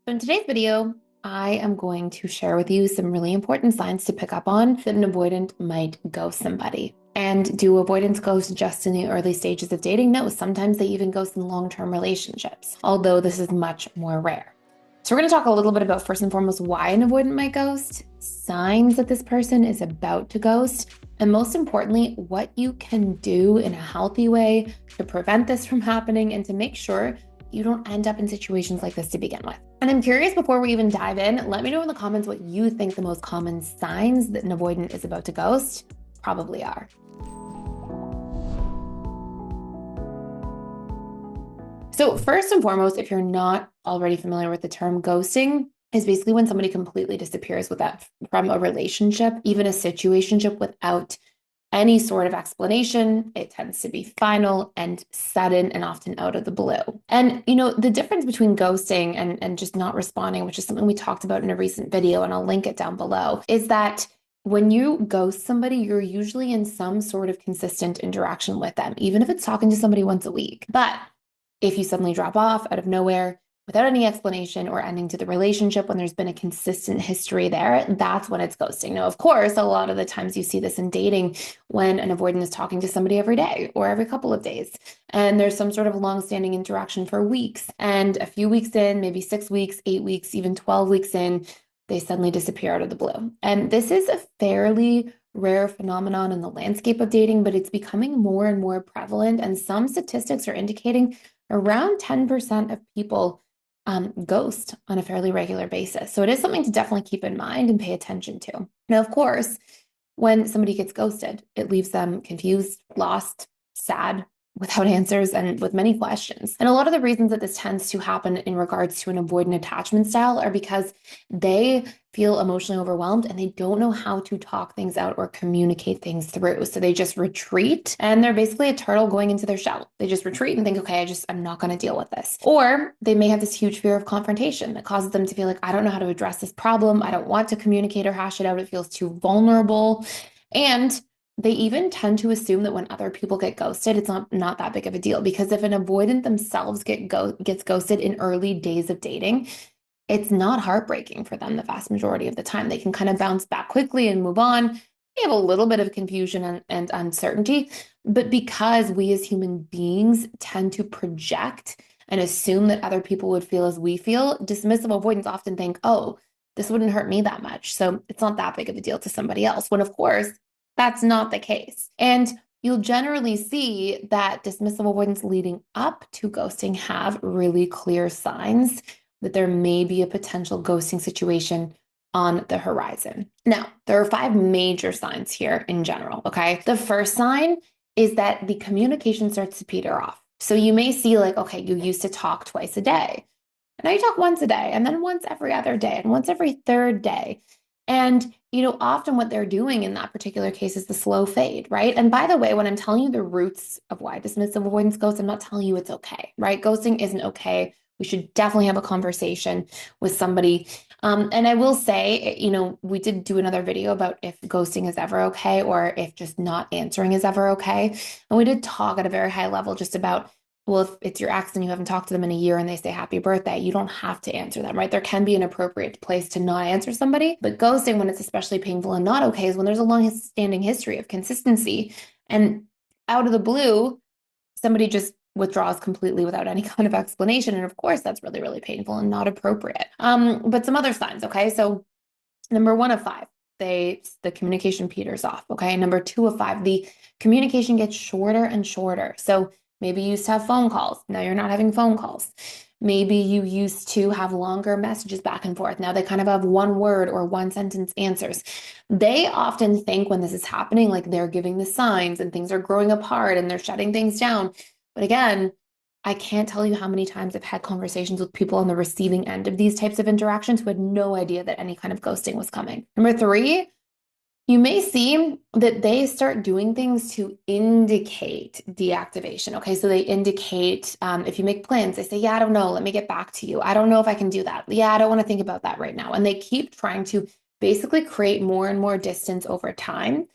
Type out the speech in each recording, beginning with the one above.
So in today's video, I am going to share with you some really important signs to pick up on that an avoidant might ghost somebody. And do avoidants ghost just in the early stages of dating? No, sometimes they even ghost in long-term relationships, although this is much more rare. So we're going to talk a little bit about, first and foremost, why an avoidant might ghost, signs that this person is about to ghost, and most importantly, what you can do in a healthy way to prevent this from happening and to make sure you don't end up in situations like this to begin with. And I'm curious, before we even dive in, let me know in the comments what you think the most common signs that an avoidant is about to ghost probably are. So first and foremost, if you're not already familiar with the term, ghosting is basically when somebody completely disappears from a relationship, even a situationship, without any sort of explanation. It tends to be final and sudden and often out of the blue. And, the difference between ghosting and just not responding, which is something we talked about in a recent video, and I'll link it down below, is that when you ghost somebody, you're usually in some sort of consistent interaction with them, even if it's talking to somebody once a week. But if you suddenly drop off out of nowhere, without any explanation or ending to the relationship, when there's been a consistent history there, that's when it's ghosting. Now, of course, a lot of the times you see this in dating when an avoidant is talking to somebody every day or every couple of days, and there's some sort of long-standing interaction for weeks, and a few weeks in, maybe 6 weeks, 8 weeks, even 12 weeks in, they suddenly disappear out of the blue. And this is a fairly rare phenomenon in the landscape of dating, but it's becoming more and more prevalent, and some statistics are indicating around 10% of people ghost on a fairly regular basis. So it is something to definitely keep in mind and pay attention to. Now, of course, when somebody gets ghosted, it leaves them confused, lost, sad, without answers, and with many questions. And a lot of the reasons that this tends to happen in regards to an avoidant attachment style are because they feel emotionally overwhelmed and they don't know how to talk things out or communicate things through. So they just retreat, and they're basically a turtle going into their shell. They just retreat and think, okay, I'm not going to deal with this. Or they may have this huge fear of confrontation that causes them to feel like, I don't know how to address this problem. I don't want to communicate or hash it out. It feels too vulnerable. And they even tend to assume that when other people get ghosted, it's not that big of a deal, because if an avoidant themselves gets ghosted in early days of dating, it's not heartbreaking for them the vast majority of the time. They can kind of bounce back quickly and move on. They have a little bit of confusion and uncertainty, but because we as human beings tend to project and assume that other people would feel as we feel, dismissive avoidants often think, oh, this wouldn't hurt me that much, so it's not that big of a deal to somebody else, when of course, that's not the case. And you'll generally see that dismissive avoidants leading up to ghosting have really clear signs that there may be a potential ghosting situation on the horizon. Now, there are 5 major signs here in general, okay? The first sign is that the communication starts to peter off. So you may see like, okay, you used to talk twice a day. And now you talk once a day, and then once every other day, and once every third day. And, often what they're doing in that particular case is the slow fade, right? And by the way, when I'm telling you the roots of why dismissive avoidance ghosts, I'm not telling you it's okay, right? Ghosting isn't okay. We should definitely have a conversation with somebody. And I will say, we did do another video about if ghosting is ever okay, or if just not answering is ever okay. And we did talk at a very high level just about, well, if it's your ex and you haven't talked to them in a year and they say happy birthday, you don't have to answer them, right? There can be an appropriate place to not answer somebody, but ghosting, when it's especially painful and not okay, is when there's a long-standing history of consistency, and out of the blue, somebody just withdraws completely without any kind of explanation. And of course, that's really, really painful and not appropriate. But some other signs, okay? So number 1 of 5, the communication peters off, okay? Number 2 of 5, the communication gets shorter and shorter. So maybe you used to have phone calls. Now you're not having phone calls. Maybe you used to have longer messages back and forth. Now they kind of have 1 word or 1 sentence answers. They often think when this is happening, like they're giving the signs and things are growing apart and they're shutting things down. But again, I can't tell you how many times I've had conversations with people on the receiving end of these types of interactions who had no idea that any kind of ghosting was coming. Number 3, you may see that they start doing things to indicate deactivation. Okay, so they indicate, if you make plans, they say, yeah, I don't know, let me get back to you. I don't know if I can do that. Yeah, I don't want to think about that right now. And they keep trying to basically create more and more distance over time.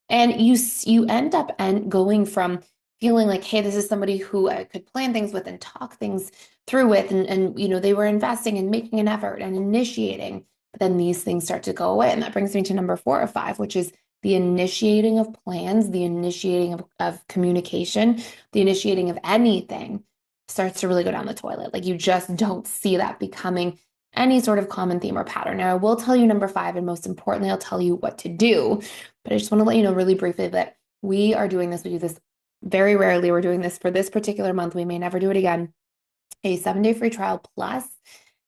And you end up going from feeling like, hey, this is somebody who I could plan things with and talk things through with and they were investing and making an effort and initiating, but then these things start to go away. And that brings me to number 4 of 5, which is the initiating of plans, the initiating of communication, the initiating of anything starts to really go down the toilet. Like you just don't see that becoming any sort of common theme or pattern. Now, I will tell you number 5, and most importantly, I'll tell you what to do. But I just want to let you know really briefly that we are doing this. We do this very rarely. We're doing this for this particular month. We may never do it again. A 7-day free trial plus.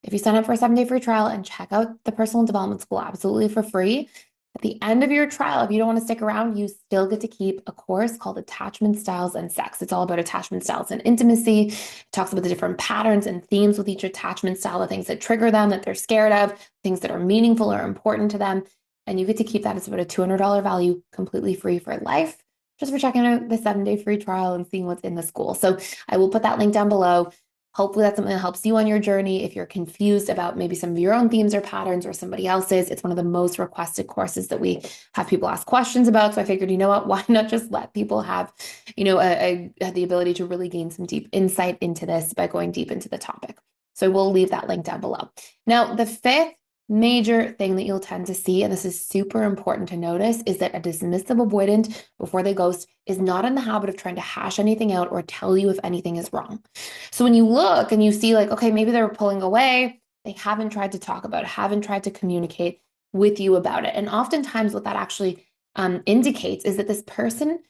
If you sign up for a 7-day free trial and check out the personal development school absolutely for free, at the end of your trial, if you don't want to stick around, you still get to keep a course called Attachment Styles and Sex. It's all about attachment styles and intimacy. It talks about the different patterns and themes with each attachment style, the things that trigger them, that they're scared of, things that are meaningful or important to them. And you get to keep that. It's about a $200 value, completely free for life, just for checking out the 7-day free trial and seeing what's in the school. So I will put that link down below. Hopefully that's something that helps you on your journey. If you're confused about maybe some of your own themes or patterns or somebody else's, it's one of the most requested courses that we have people ask questions about. So I figured, you know what, why not just let people have, the ability to really gain some deep insight into this by going deep into the topic. So we'll leave that link down below. Now, the 5th major thing that you'll tend to see, and this is super important to notice, is that a dismissive avoidant before they ghost is not in the habit of trying to hash anything out or tell you if anything is wrong. So when you look and you see like, okay, maybe they're pulling away, they haven't tried to talk about it, haven't tried to communicate with you about it. And oftentimes what that actually indicates is that this person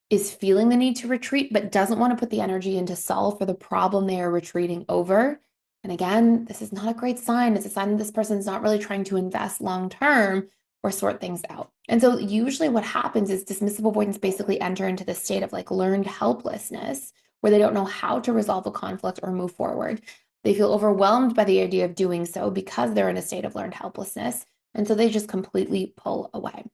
is feeling the need to retreat, but doesn't want to put the energy in to solve for the problem they are retreating over. And again, this is not a great sign. It's a sign that this person's not really trying to invest long-term or sort things out. And so usually what happens is dismissive avoidants basically enter into the state of like learned helplessness, where they don't know how to resolve a conflict or move forward. They feel overwhelmed by the idea of doing so because they're in a state of learned helplessness. And so they just completely pull away.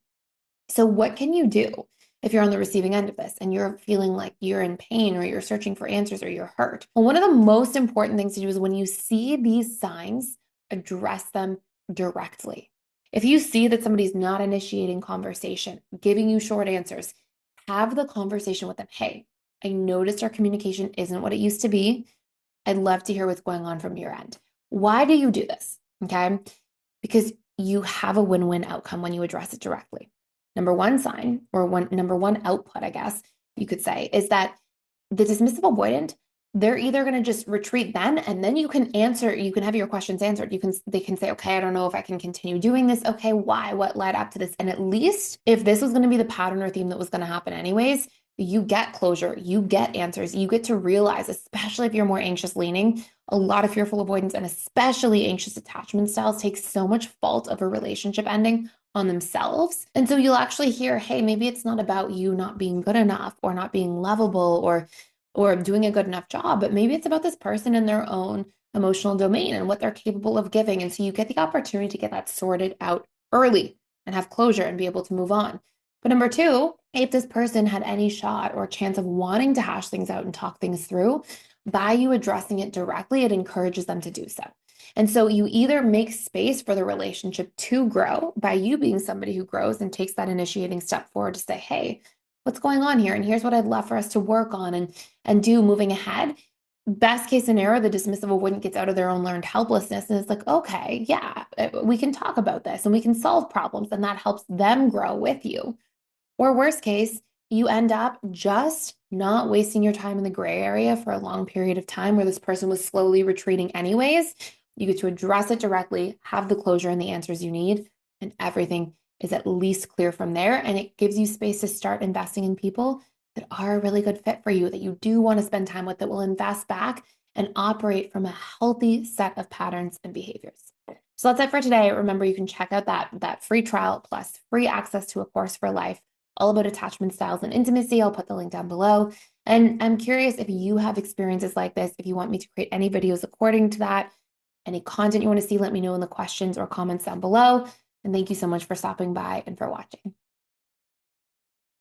So what can you do if you're on the receiving end of this and you're feeling like you're in pain or you're searching for answers or you're hurt? Well, one of the most important things to do is when you see these signs, address them directly. If you see that somebody's not initiating conversation, giving you short answers, have the conversation with them. Hey, I noticed our communication isn't what it used to be. I'd love to hear what's going on from your end. Why do you do this? Okay. Because you have a win-win outcome when you address it directly. Number one sign, or number one output, I guess you could say, is that the dismissive avoidant, they're either going to just retreat then, and then you can have your questions answered. They can say, okay, I don't know if I can continue doing this. Okay, why? What led up to this? And at least if this was going to be the pattern or theme that was going to happen anyways, you get closure, you get answers, you get to realize, especially if you're more anxious leaning, a lot of fearful avoidance and especially anxious attachment styles take so much fault of a relationship ending on themselves. And so you'll actually hear, hey, maybe it's not about you not being good enough or not being lovable or doing a good enough job, but maybe it's about this person in their own emotional domain and what they're capable of giving. And so you get the opportunity to get that sorted out early and have closure and be able to move on. But number 2, if this person had any shot or chance of wanting to hash things out and talk things through, by you addressing it directly, it encourages them to do so. And so you either make space for the relationship to grow by you being somebody who grows and takes that initiating step forward to say, hey, what's going on here? And here's what I'd love for us to work on and do moving ahead. Best case scenario, the dismissive avoidant gets out of their own learned helplessness and it's like, okay, yeah, we can talk about this and we can solve problems, and that helps them grow with you. Or worst case, you end up just not wasting your time in the gray area for a long period of time where this person was slowly retreating anyways. You get to address it directly, have the closure and the answers you need, and everything is at least clear from there. And it gives you space to start investing in people that are a really good fit for you, that you do want to spend time with, that will invest back and operate from a healthy set of patterns and behaviors. So that's it for today. Remember, you can check out that free trial plus free access to a course for life all about attachment styles and intimacy. I'll put the link down below. And I'm curious if you have experiences like this, if you want me to create any videos according to that, any content you want to see, let me know in the questions or comments down below. And thank you so much for stopping by and for watching.